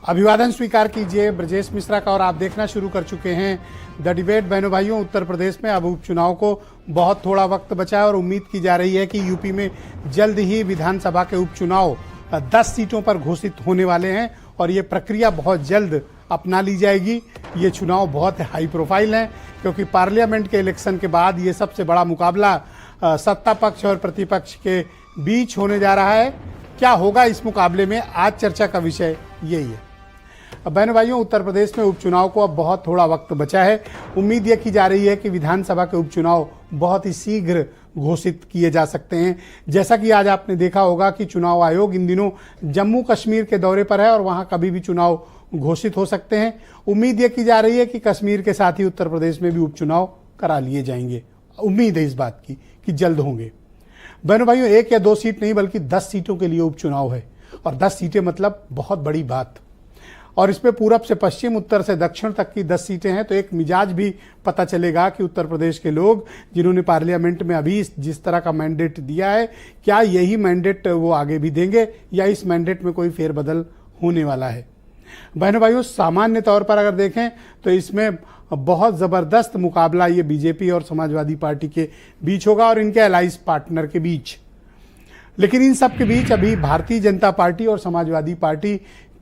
अभिवादन स्वीकार कीजिए ब्रजेश मिश्रा का और आप देखना शुरू कर चुके हैं द डिबेट। बहनों भाइयों, उत्तर प्रदेश में अब उपचुनाव को बहुत थोड़ा वक्त बचा है और उम्मीद की जा रही है कि यूपी में जल्द ही विधानसभा के उपचुनाव 10 सीटों पर घोषित होने वाले हैं और ये प्रक्रिया बहुत जल्द अपना ली जाएगी। ये चुनाव बहुत हाई प्रोफाइल हैं क्योंकि पार्लियामेंट के इलेक्शन के बाद ये सबसे बड़ा मुकाबला सत्ता पक्ष और प्रतिपक्ष के बीच होने जा रहा है। क्या होगा इस मुकाबले में, आज चर्चा का विषय यही है। बहनों भाइयों, उत्तर प्रदेश में उपचुनाव को अब बहुत थोड़ा वक्त बचा है। उम्मीद यह की जा रही है कि विधानसभा के उपचुनाव बहुत ही शीघ्र घोषित किए जा सकते हैं। जैसा कि आज आपने देखा होगा कि चुनाव आयोग इन दिनों जम्मू कश्मीर के दौरे पर है और वहां कभी भी चुनाव घोषित हो सकते हैं। उम्मीद यह की जा रही है कि कश्मीर के साथ ही उत्तर प्रदेश में भी उपचुनाव करा लिए जाएंगे। उम्मीद है इस बात की कि जल्द होंगे। बहनों भाइयों, 1 या 2 सीट नहीं बल्कि 10 सीटों के लिए उपचुनाव है और 10 सीटें मतलब बहुत बड़ी बात। और इसमें पूरब से पश्चिम, उत्तर से दक्षिण तक की 10 सीटें हैं, तो एक मिजाज भी पता चलेगा कि उत्तर प्रदेश के लोग जिन्होंने पार्लियामेंट में अभी जिस तरह का मैंडेट दिया है, क्या यही मैंडेट वो आगे भी देंगे या इस मैंडेट में कोई फेरबदल होने वाला है। बहनों भाइयों, सामान्य तौर पर अगर देखें तो इसमें बहुत ज़बरदस्त मुकाबला ये बीजेपी और समाजवादी पार्टी के बीच होगा और इनके अलाइंस पार्टनर के बीच। लेकिन इन सब के बीच अभी भारतीय जनता पार्टी और समाजवादी पार्टी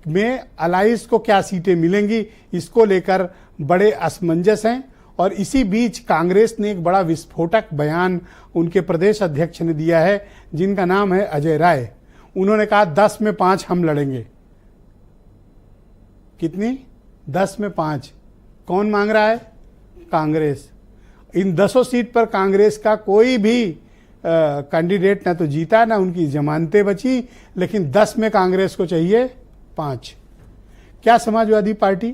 में अलायंस को क्या सीटें मिलेंगी, इसको लेकर बड़े असमंजस हैं। और इसी बीच कांग्रेस ने एक बड़ा विस्फोटक बयान उनके प्रदेश अध्यक्ष ने दिया है, जिनका नाम है अजय राय। उन्होंने कहा 10 में 5 हम लड़ेंगे। कितनी? 10 में 5। कौन मांग रहा है? कांग्रेस। इन 10 सीट पर कांग्रेस का कोई भी कैंडिडेट ना तो जीता ना उनकी जमानतें बची, लेकिन 10 में कांग्रेस को चाहिए 5। क्या समाजवादी पार्टी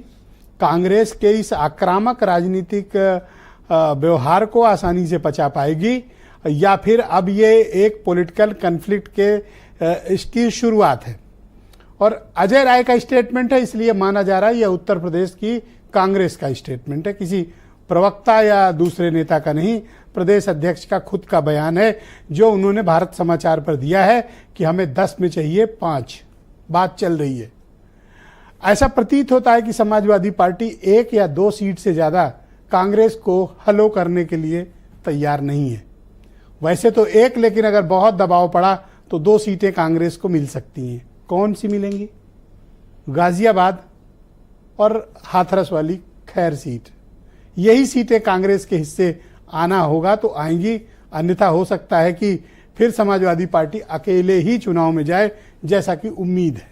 कांग्रेस के इस आक्रामक राजनीतिक व्यवहार को आसानी से पचा पाएगी या फिर अब ये एक पॉलिटिकल कन्फ्लिक्ट के इसकी शुरुआत है? और अजय राय का स्टेटमेंट है, इसलिए माना जा रहा है यह उत्तर प्रदेश की कांग्रेस का स्टेटमेंट है, किसी प्रवक्ता या दूसरे नेता का नहीं। प्रदेश अध्यक्ष का खुद का बयान है जो उन्होंने भारत समाचार पर दिया है कि हमें 10 में चाहिए 5। बात चल रही है। ऐसा प्रतीत होता है कि समाजवादी पार्टी 1 या 2 सीट से ज्यादा कांग्रेस को हलो करने के लिए तैयार नहीं है। वैसे तो 1, लेकिन अगर बहुत दबाव पड़ा तो 2 सीटें कांग्रेस को मिल सकती हैं। कौन सी मिलेंगी? गाजियाबाद और हाथरस वाली खैर सीट। यही सीटें कांग्रेस के हिस्से आना होगा तो आएंगी, अन्यथा हो सकता है कि फिर समाजवादी पार्टी अकेले ही चुनाव में जाए, जैसा कि उम्मीद है।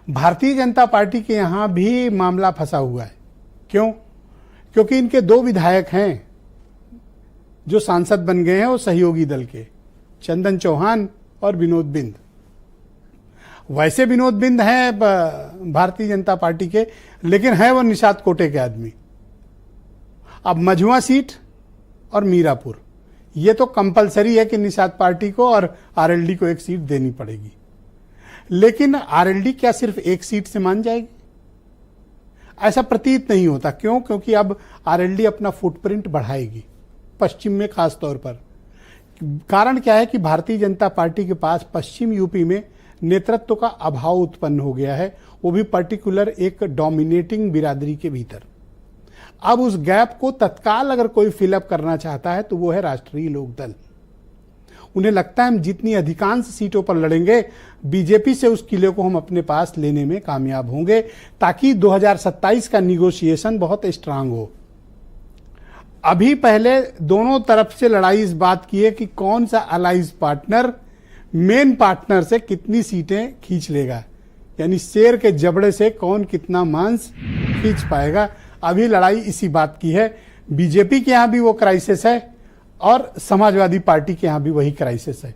भारतीय जनता पार्टी के यहां भी मामला फंसा हुआ है। क्यों? क्योंकि इनके 2 विधायक हैं जो सांसद बन गए हैं, वो सहयोगी दल के, चंदन चौहान और विनोद बिंद। वैसे विनोद बिंद हैं भारतीय जनता पार्टी के, लेकिन है वो निषाद कोटे के आदमी। अब मझुआ सीट और मीरापुर, ये तो कंपलसरी है कि निषाद पार्टी को और आरएलडी को 1 सीट देनी पड़ेगी। लेकिन आरएलडी क्या सिर्फ 1 सीट से मान जाएगी? ऐसा प्रतीत नहीं होता। क्यों? क्योंकि अब आरएलडी अपना फुटप्रिंट बढ़ाएगी पश्चिम में, खास तौर पर। कारण क्या है कि भारतीय जनता पार्टी के पास पश्चिम यूपी में नेतृत्व का अभाव उत्पन्न हो गया है, वो भी पर्टिकुलर एक डोमिनेटिंग बिरादरी के भीतर। अब उस गैप को तत्काल अगर कोई फिलअप करना चाहता है तो वो है राष्ट्रीय लोकदल। उन्हें लगता है हम जितनी अधिकांश सीटों पर लड़ेंगे, बीजेपी से उस किले को हम अपने पास लेने में कामयाब होंगे, ताकि 2027 का निगोशिएशन बहुत स्ट्रांग हो। अभी पहले दोनों तरफ से लड़ाई इस बात की है कि कौन सा अलायंस पार्टनर मेन पार्टनर से कितनी सीटें खींच लेगा, यानी शेर के जबड़े से कौन कितना मांस खींच पाएगा। अभी लड़ाई इसी बात की है। बीजेपी के यहां भी वो क्राइसिस है और समाजवादी पार्टी के यहां भी वही क्राइसिस है।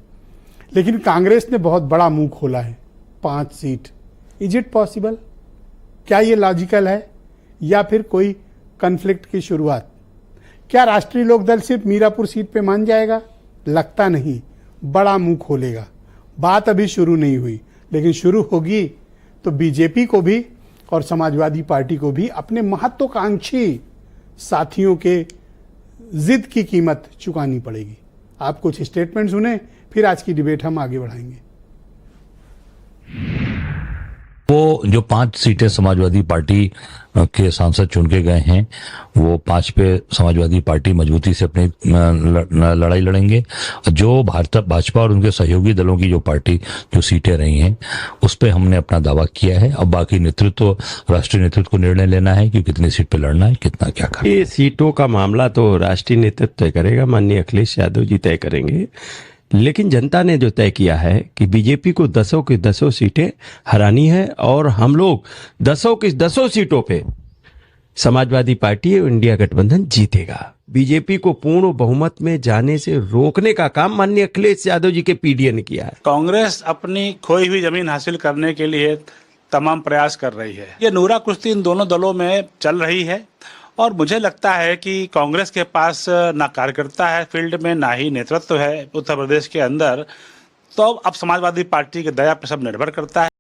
लेकिन कांग्रेस ने बहुत बड़ा मुंह खोला है, 5 सीट। Is it possible? क्या ये लॉजिकल है या फिर कोई कन्फ्लिक्ट की शुरुआत? क्या राष्ट्रीय लोकदल सिर्फ मीरापुर सीट पे मान जाएगा? लगता नहीं, बड़ा मुंह खोलेगा। बात अभी शुरू नहीं हुई, लेकिन शुरू होगी तो बीजेपी को भी और समाजवादी पार्टी को भी अपने महत्वाकांक्षी साथियों के जिद की कीमत चुकानी पड़ेगी। आप कुछ स्टेटमेंट सुने, फिर आज की डिबेट हम आगे बढ़ाएंगे। वो जो 5 सीटें समाजवादी पार्टी के सांसद चुन के गए हैं, वो 5 पे समाजवादी पार्टी मजबूती से अपनी लड़ाई लड़ेंगे। जो भाजपा और उनके सहयोगी दलों की जो सीटें रही हैं, उस पे हमने अपना दावा किया है। अब बाकी राष्ट्रीय नेतृत्व को निर्णय लेना है कि कितनी सीट पे लड़ना है, कितना क्या करना है। ये सीटों का मामला तो राष्ट्रीय नेतृत्व तय करेगा, माननीय अखिलेश यादव जी तय करेंगे। लेकिन जनता ने जो तय किया है कि बीजेपी को 10 की 10 सीटें हरानी है और हम लोग 10 की 10 सीटों पे समाजवादी पार्टी और इंडिया गठबंधन जीतेगा। बीजेपी को पूर्ण बहुमत में जाने से रोकने का काम माननीय अखिलेश यादव जी के पीडीए ने किया है। कांग्रेस अपनी खोई हुई जमीन हासिल करने के लिए तमाम प्रयास कर रही है। ये नूरा कुश्ती इन दोनों दलों में चल रही है और मुझे लगता है कि कांग्रेस के पास ना कार्यकर्ता है फील्ड में, ना ही नेतृत्व है उत्तर प्रदेश के अंदर। तो अब समाजवादी पार्टी के दया पर सब निर्भर करता है।